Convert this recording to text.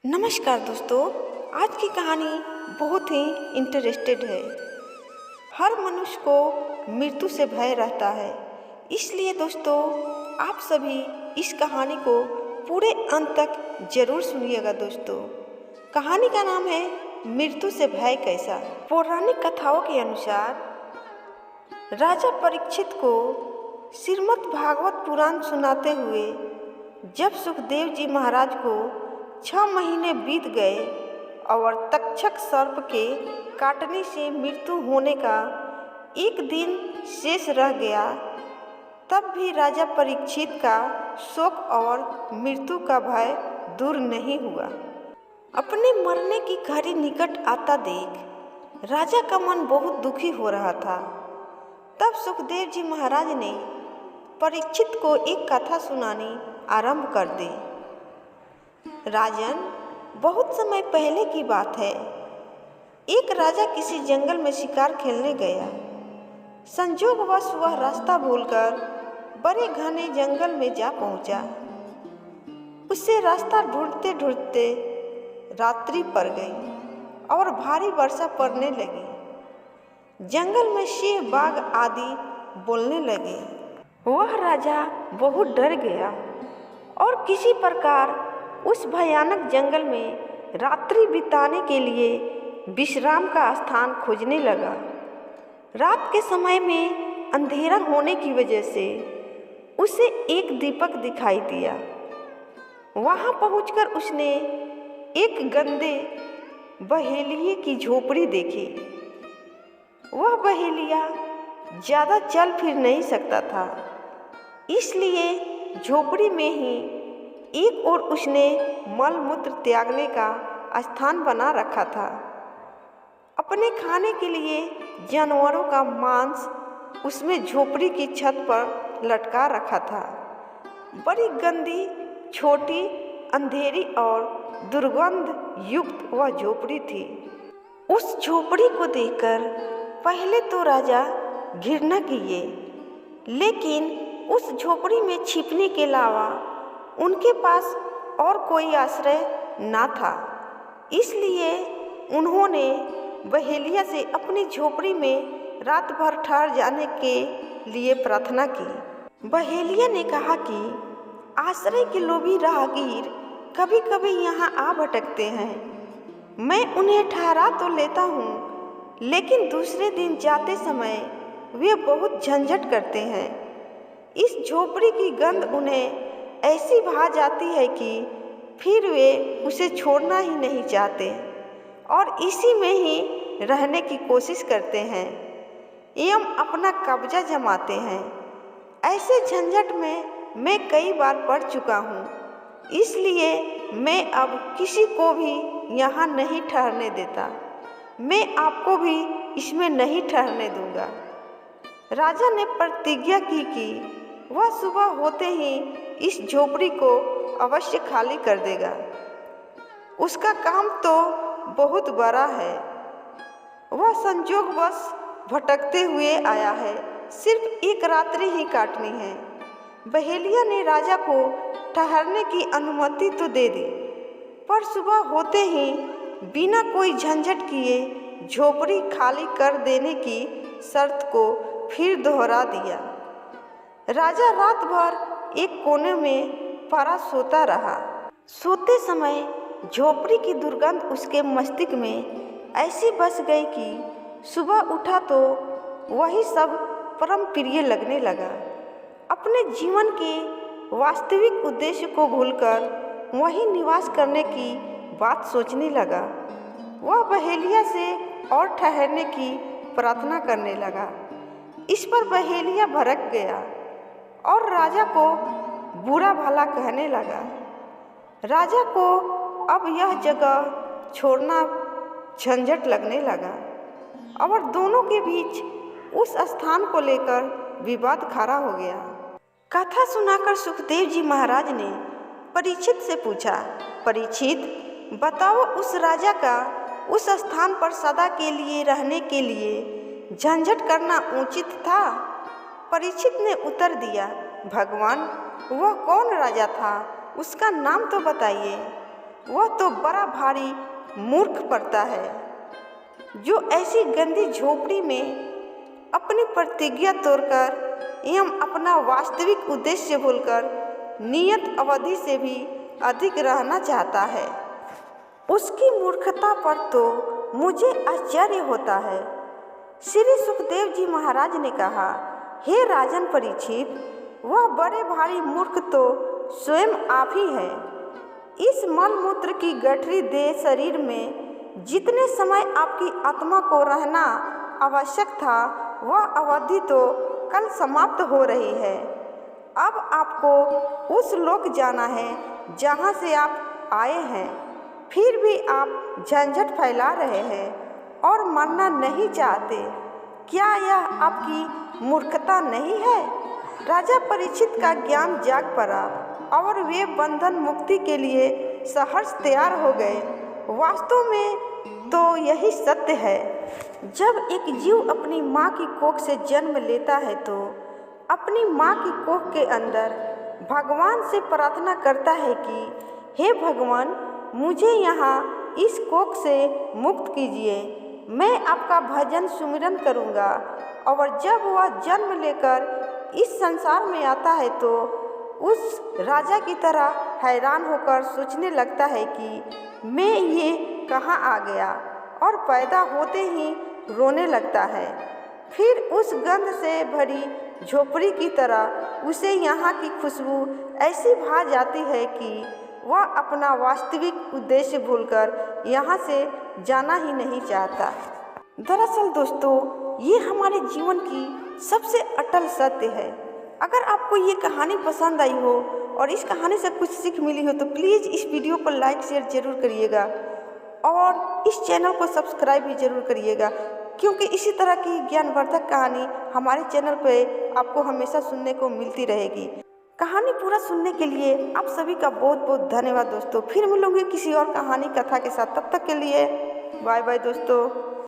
नमस्कार दोस्तों। आज की कहानी बहुत ही इंटरेस्टेड है। हर मनुष्य को मृत्यु से भय रहता है, इसलिए दोस्तों आप सभी इस कहानी को पूरे अंत तक जरूर सुनिएगा। दोस्तों कहानी का नाम है मृत्यु से भय कैसा। पौराणिक कथाओं के अनुसार राजा परीक्षित को श्रीमद् भागवत पुराण सुनाते हुए जब सुखदेव जी महाराज को 6 महीने बीत गए और तक्षक सर्प के काटने से मृत्यु होने का एक दिन शेष रह गया, तब भी राजा परीक्षित का शोक और मृत्यु का भय दूर नहीं हुआ। अपने मरने की घड़ी निकट आता देख राजा का मन बहुत दुखी हो रहा था। तब सुखदेव जी महाराज ने परीक्षित को एक कथा सुनानी आरंभ कर दी। राजन, बहुत समय पहले की बात है। एक राजा किसी जंगल में शिकार खेलने गया। संजोगवश वह रास्ता भूलकर बड़े घने जंगल में जा पहुंचा। उसे रास्ता ढूंढते ढूंढते रात्रि पड़ गई और भारी वर्षा पड़ने लगी। जंगल में सिंह, बाघ आदि बोलने लगे। वह राजा बहुत डर गया और किसी प्रकार उस भयानक जंगल में रात्रि बिताने के लिए विश्राम का स्थान खोजने लगा। रात के समय में अंधेरा होने की वजह से उसे एक दीपक दिखाई दिया। वहां पहुंचकर उसने एक गंदे बहेलिये की झोपड़ी देखी। वह बहेलिया ज़्यादा चल फिर नहीं सकता था, इसलिए झोपड़ी में ही एक ओर उसने मल मूत्र त्यागने का स्थान बना रखा था। अपने खाने के लिए जानवरों का मांस उसमें झोपड़ी की छत पर लटका रखा था। बड़ी गंदी, छोटी, अंधेरी और दुर्गंध युक्त वह झोपड़ी थी। उस झोपड़ी को देखकर पहले तो राजा घृणा किए, लेकिन उस झोपड़ी में छिपने के अलावा उनके पास और कोई आश्रय ना था, इसलिए उन्होंने बहेलिया से अपनी झोपड़ी में रात भर ठहर जाने के लिए प्रार्थना की। बहेलिया ने कहा कि आश्रय के लोभी राहगीर कभी कभी यहाँ आ भटकते हैं। मैं उन्हें ठहरा तो लेता हूँ, लेकिन दूसरे दिन जाते समय वे बहुत झंझट करते हैं। इस झोपड़ी की गंध उन्हें ऐसी भा जाती है कि फिर वे उसे छोड़ना ही नहीं चाहते और इसी में ही रहने की कोशिश करते हैं एवं अपना कब्जा जमाते हैं। ऐसे झंझट में मैं कई बार पड़ चुका हूँ, इसलिए मैं अब किसी को भी यहाँ नहीं ठहरने देता। मैं आपको भी इसमें नहीं ठहरने दूंगा। राजा ने प्रतिज्ञा की कि वह सुबह होते ही इस झोपड़ी को अवश्य खाली कर देगा। उसका काम तो बहुत बड़ा है। वह संजोगवश भटकते हुए आया है, सिर्फ एक रात्रि ही काटनी है। बहेलिया ने राजा को ठहरने की अनुमति तो दे दी, पर सुबह होते ही बिना कोई झंझट किए झोपड़ी खाली कर देने की शर्त को फिर दोहरा दिया। राजा रात भर एक कोने में पड़ा सोता रहा। सोते समय झोपड़ी की दुर्गंध उसके मस्तिष्क में ऐसी बस गई कि सुबह उठा तो वही सब परम प्रिय लगने लगा। अपने जीवन के वास्तविक उद्देश्य को भूलकर वहीं निवास करने की बात सोचने लगा। वह बहेलिया से और ठहरने की प्रार्थना करने लगा। इस पर बहेलिया भड़क गया और राजा को बुरा भला कहने लगा। राजा को अब यह जगह छोड़ना झंझट लगने लगा और दोनों के बीच उस स्थान को लेकर विवाद खड़ा हो गया। कथा सुनाकर सुखदेव जी महाराज ने परीक्षित से पूछा, परीक्षित बताओ, उस राजा का उस स्थान पर सदा के लिए रहने के लिए झंझट करना उचित था? परीक्षित ने उत्तर दिया, भगवान, वह कौन राजा था? उसका नाम तो बताइए। वह तो बड़ा भारी मूर्ख पड़ता है जो ऐसी गंदी झोपड़ी में अपनी प्रतिज्ञा तोड़कर एवं अपना वास्तविक उद्देश्य भूलकर नियत अवधि से भी अधिक रहना चाहता है। उसकी मूर्खता पर तो मुझे आश्चर्य होता है। श्री सुखदेव जी महाराज ने कहा, हे राजन परीक्षित, वह बड़े भारी मूर्ख तो स्वयं आप ही हैं। इस मलमूत्र की गठरी देह शरीर में जितने समय आपकी आत्मा को रहना आवश्यक था, वह अवधि तो कल समाप्त हो रही है। अब आपको उस लोक जाना है जहाँ से आप आए हैं, फिर भी आप झंझट फैला रहे हैं और मरना नहीं चाहते। क्या यह आपकी मूर्खता नहीं है? राजा परीक्षित का ज्ञान जाग पड़ा और वे बंधन मुक्ति के लिए सहर्ष तैयार हो गए। वास्तव में तो यही सत्य है। जब एक जीव अपनी माँ की कोख से जन्म लेता है तो अपनी माँ की कोख के अंदर भगवान से प्रार्थना करता है कि हे भगवान, मुझे यहाँ इस कोख से मुक्त कीजिए। मैं आपका भजन सुमिरन करूँगा। और जब वह जन्म लेकर इस संसार में आता है तो उस राजा की तरह हैरान होकर सोचने लगता है कि मैं ये कहाँ आ गया, और पैदा होते ही रोने लगता है। फिर उस गंध से भरी झोपड़ी की तरह उसे यहाँ की खुशबू ऐसी भा जाती है कि वह अपना वास्तविक उद्देश्य भूलकर यहाँ से जाना ही नहीं चाहता। दरअसल दोस्तों, ये हमारे जीवन की सबसे अटल सत्य है। अगर आपको ये कहानी पसंद आई हो और इस कहानी से कुछ सीख मिली हो तो प्लीज़ इस वीडियो को लाइक शेयर ज़रूर करिएगा और इस चैनल को सब्सक्राइब भी ज़रूर करिएगा, क्योंकि इसी तरह की ज्ञानवर्धक कहानी हमारे चैनल पे आपको हमेशा सुनने को मिलती रहेगी। कहानी पूरा सुनने के लिए आप सभी का बहुत बहुत धन्यवाद दोस्तों। फिर मिलूंगी किसी और कहानी कथा के साथ। तब तक के लिए बाय बाय दोस्तों।